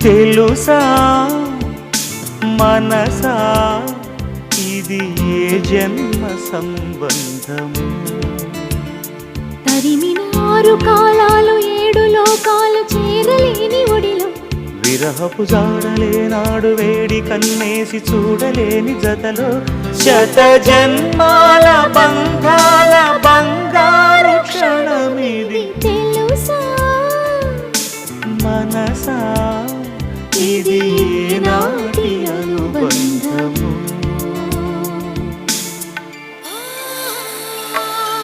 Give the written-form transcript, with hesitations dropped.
తెలుసా మనసా ఇది ఏ జన్మ సంబంధము తరిమిన 6 కాలాలు 7 లోకాలు చేరలేని ఒడిలో విరహపు జాడలేనాడు వేడి కన్నేసి చూడలేని జతలో శత జన్మాల బంధాల బంగారు క్షణమిది తెలుసా మనసా ఇది ఏ